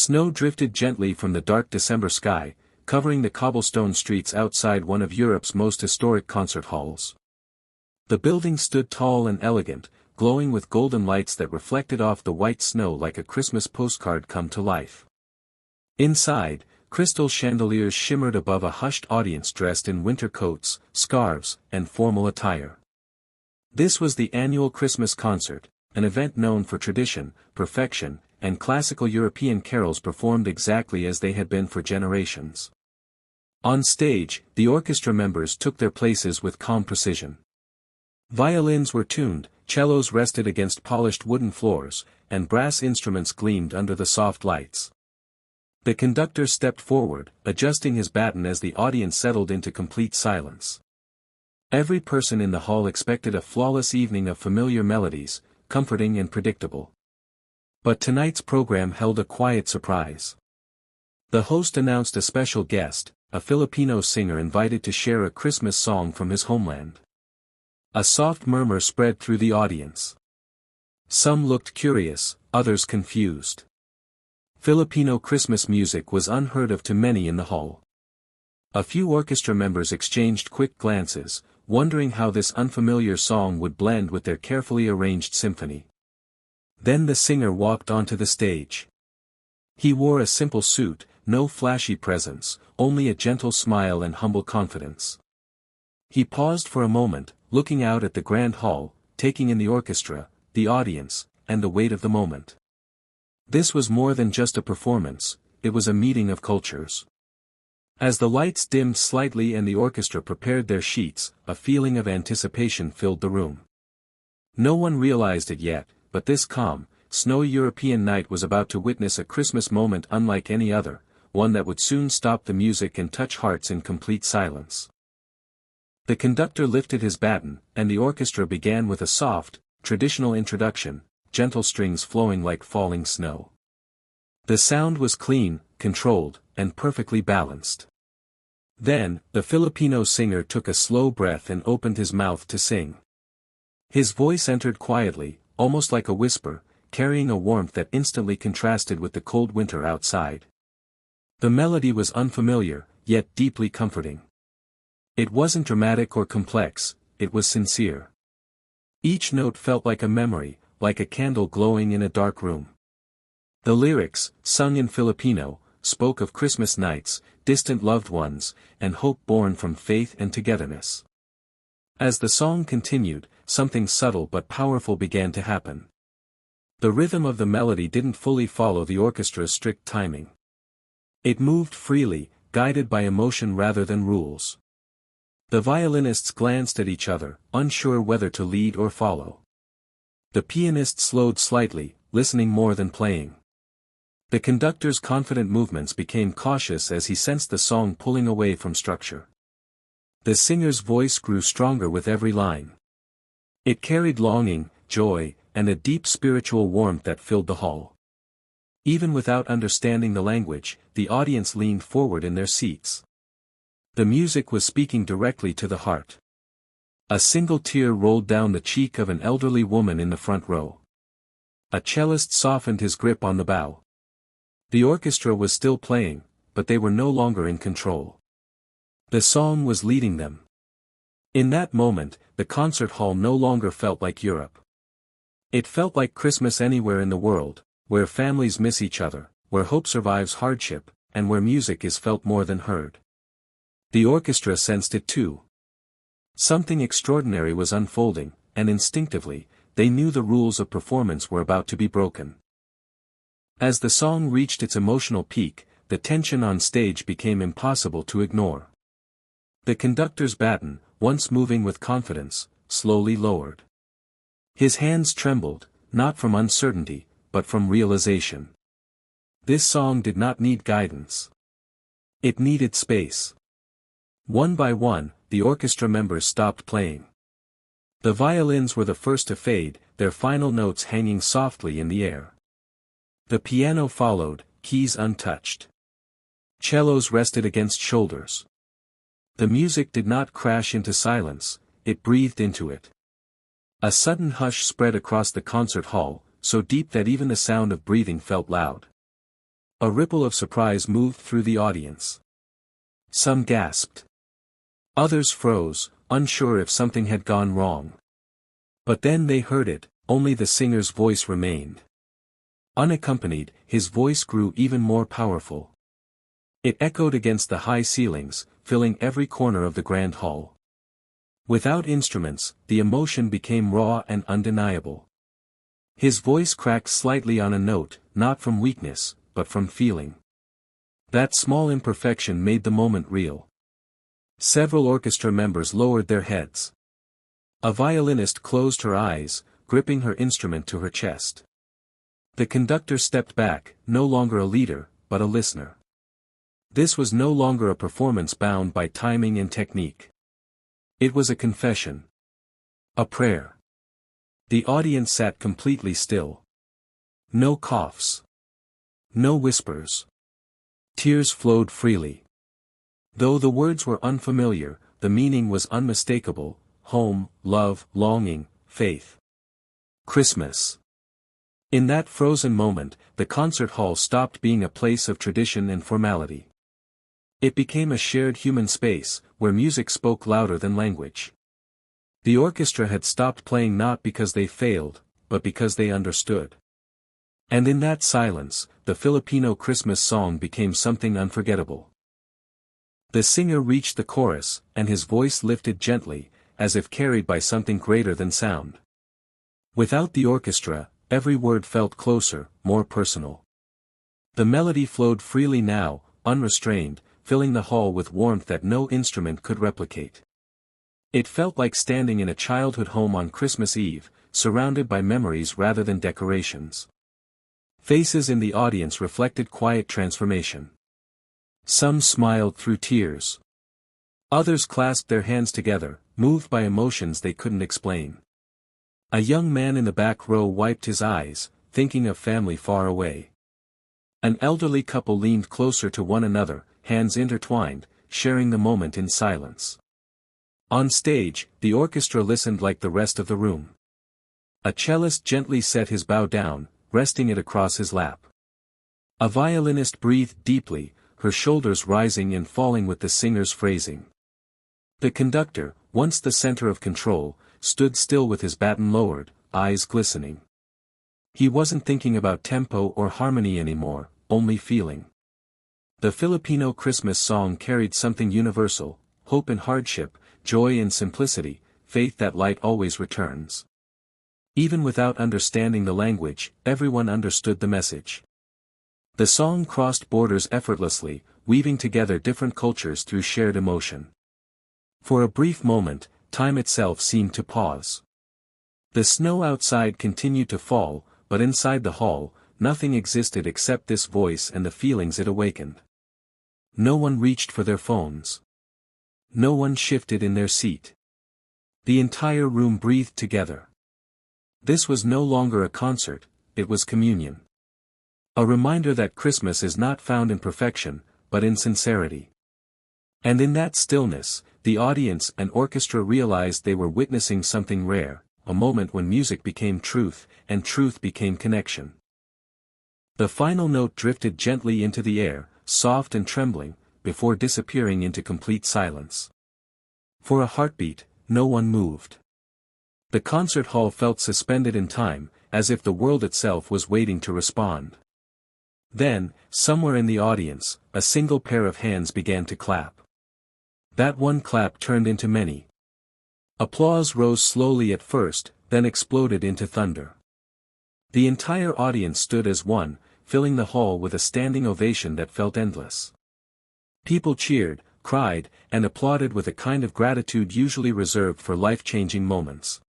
Snow drifted gently from the dark December sky, covering the cobblestone streets outside one of Europe's most historic concert halls. The building stood tall and elegant, glowing with golden lights that reflected off the white snow like a Christmas postcard come to life. Inside, crystal chandeliers shimmered above a hushed audience dressed in winter coats, scarves, and formal attire. This was the annual Christmas concert, an event known for tradition, perfection, and classical European carols performed exactly as they had been for generations. On stage, the orchestra members took their places with calm precision. Violins were tuned, cellos rested against polished wooden floors, and brass instruments gleamed under the soft lights. The conductor stepped forward, adjusting his baton as the audience settled into complete silence. Every person in the hall expected a flawless evening of familiar melodies, comforting and predictable. But tonight's program held a quiet surprise. The host announced a special guest, a Filipino singer invited to share a Christmas song from his homeland. A soft murmur spread through the audience. Some looked curious, others confused. Filipino Christmas music was unheard of to many in the hall. A few orchestra members exchanged quick glances, wondering how this unfamiliar song would blend with their carefully arranged symphony. Then the singer walked onto the stage. He wore a simple suit, no flashy presence, only a gentle smile and humble confidence. He paused for a moment, looking out at the grand hall, taking in the orchestra, the audience, and the weight of the moment. This was more than just a performance, it was a meeting of cultures. As the lights dimmed slightly and the orchestra prepared their sheets, a feeling of anticipation filled the room. No one realized it yet, but this calm, snowy European night was about to witness a Christmas moment unlike any other, one that would soon stop the music and touch hearts in complete silence. The conductor lifted his baton, and the orchestra began with a soft, traditional introduction, gentle strings flowing like falling snow. The sound was clean, controlled, and perfectly balanced. Then, the Filipino singer took a slow breath and opened his mouth to sing. His voice entered quietly, almost like a whisper, carrying a warmth that instantly contrasted with the cold winter outside. The melody was unfamiliar, yet deeply comforting. It wasn't dramatic or complex, it was sincere. Each note felt like a memory, like a candle glowing in a dark room. The lyrics, sung in Filipino, spoke of Christmas nights, distant loved ones, and hope born from faith and togetherness. As the song continued, something subtle but powerful began to happen. The rhythm of the melody didn't fully follow the orchestra's strict timing. It moved freely, guided by emotion rather than rules. The violinists glanced at each other, unsure whether to lead or follow. The pianist slowed slightly, listening more than playing. The conductor's confident movements became cautious as he sensed the song pulling away from structure. The singer's voice grew stronger with every line. It carried longing, joy, and a deep spiritual warmth that filled the hall. Even without understanding the language, the audience leaned forward in their seats. The music was speaking directly to the heart. A single tear rolled down the cheek of an elderly woman in the front row. A cellist softened his grip on the bow. The orchestra was still playing, but they were no longer in control. The song was leading them. In that moment, the concert hall no longer felt like Europe. It felt like Christmas anywhere in the world, where families miss each other, where hope survives hardship, and where music is felt more than heard. The orchestra sensed it too. Something extraordinary was unfolding, and instinctively, they knew the rules of performance were about to be broken. As the song reached its emotional peak, the tension on stage became impossible to ignore. The conductor's baton, once moving with confidence, slowly lowered. His hands trembled, not from uncertainty, but from realization. This song did not need guidance. It needed space. One by one, the orchestra members stopped playing. The violins were the first to fade, their final notes hanging softly in the air. The piano followed, keys untouched. Cellos rested against shoulders. The music did not crash into silence, it breathed into it. A sudden hush spread across the concert hall, so deep that even the sound of breathing felt loud. A ripple of surprise moved through the audience. Some gasped. Others froze, unsure if something had gone wrong. But then they heard it, only the singer's voice remained. Unaccompanied, his voice grew even more powerful. It echoed against the high ceilings, filling every corner of the grand hall. Without instruments, the emotion became raw and undeniable. His voice cracked slightly on a note, not from weakness, but from feeling. That small imperfection made the moment real. Several orchestra members lowered their heads. A violinist closed her eyes, gripping her instrument to her chest. The conductor stepped back, no longer a leader, but a listener. This was no longer a performance bound by timing and technique. It was a confession. A prayer. The audience sat completely still. No coughs. No whispers. Tears flowed freely. Though the words were unfamiliar, the meaning was unmistakable: home, love, longing, faith. Christmas. In that frozen moment, the concert hall stopped being a place of tradition and formality. It became a shared human space, where music spoke louder than language. The orchestra had stopped playing not because they failed, but because they understood. And in that silence, the Filipino Christmas song became something unforgettable. The singer reached the chorus, and his voice lifted gently, as if carried by something greater than sound. Without the orchestra, every word felt closer, more personal. The melody flowed freely now, unrestrained, filling the hall with warmth that no instrument could replicate. It felt like standing in a childhood home on Christmas Eve, surrounded by memories rather than decorations. Faces in the audience reflected quiet transformation. Some smiled through tears. Others clasped their hands together, moved by emotions they couldn't explain. A young man in the back row wiped his eyes, thinking of family far away. An elderly couple leaned closer to one another, hands intertwined, sharing the moment in silence. On stage, the orchestra listened like the rest of the room. A cellist gently set his bow down, resting it across his lap. A violinist breathed deeply, her shoulders rising and falling with the singer's phrasing. The conductor, once the center of control, stood still with his baton lowered, eyes glistening. He wasn't thinking about tempo or harmony anymore, only feeling. The Filipino Christmas song carried something universal: hope in hardship, joy in simplicity, faith that light always returns. Even without understanding the language, everyone understood the message. The song crossed borders effortlessly, weaving together different cultures through shared emotion. For a brief moment, time itself seemed to pause. The snow outside continued to fall, but inside the hall, nothing existed except this voice and the feelings it awakened. No one reached for their phones. No one shifted in their seat. The entire room breathed together. This was no longer a concert, it was communion. A reminder that Christmas is not found in perfection, but in sincerity. And in that stillness, the audience and orchestra realized they were witnessing something rare, a moment when music became truth, and truth became connection. The final note drifted gently into the air, soft and trembling, before disappearing into complete silence. For a heartbeat, no one moved. The concert hall felt suspended in time, as if the world itself was waiting to respond. Then, somewhere in the audience, a single pair of hands began to clap. That one clap turned into many. Applause rose slowly at first, then exploded into thunder. The entire audience stood as one, filling the hall with a standing ovation that felt endless. People cheered, cried, and applauded with a kind of gratitude usually reserved for life-changing moments.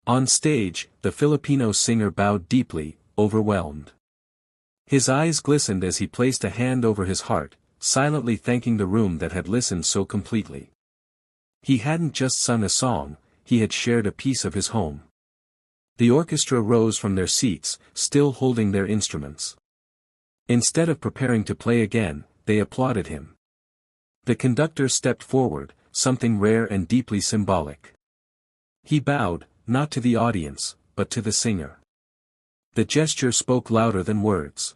On stage, the Filipino singer bowed deeply, overwhelmed. His eyes glistened as he placed a hand over his heart, silently thanking the room that had listened so completely. He hadn't just sung a song, he had shared a piece of his home. The orchestra rose from their seats, still holding their instruments. Instead of preparing to play again, they applauded him. The conductor stepped forward, something rare and deeply symbolic. He bowed, not to the audience, but to the singer. The gesture spoke louder than words.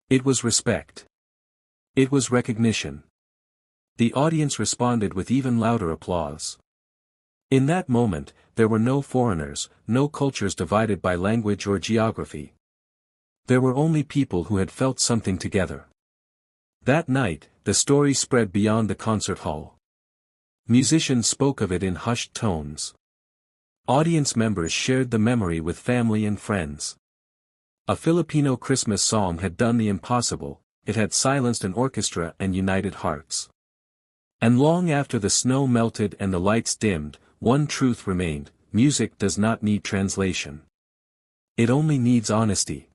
It was respect. It was recognition. The audience responded with even louder applause. In that moment, there were no foreigners, no cultures divided by language or geography. There were only people who had felt something together. That night, the story spread beyond the concert hall. Musicians spoke of it in hushed tones. Audience members shared the memory with family and friends. A Filipino Christmas song had done the impossible, it had silenced an orchestra and united hearts. And long after the snow melted and the lights dimmed, one truth remained: music does not need translation. It only needs honesty.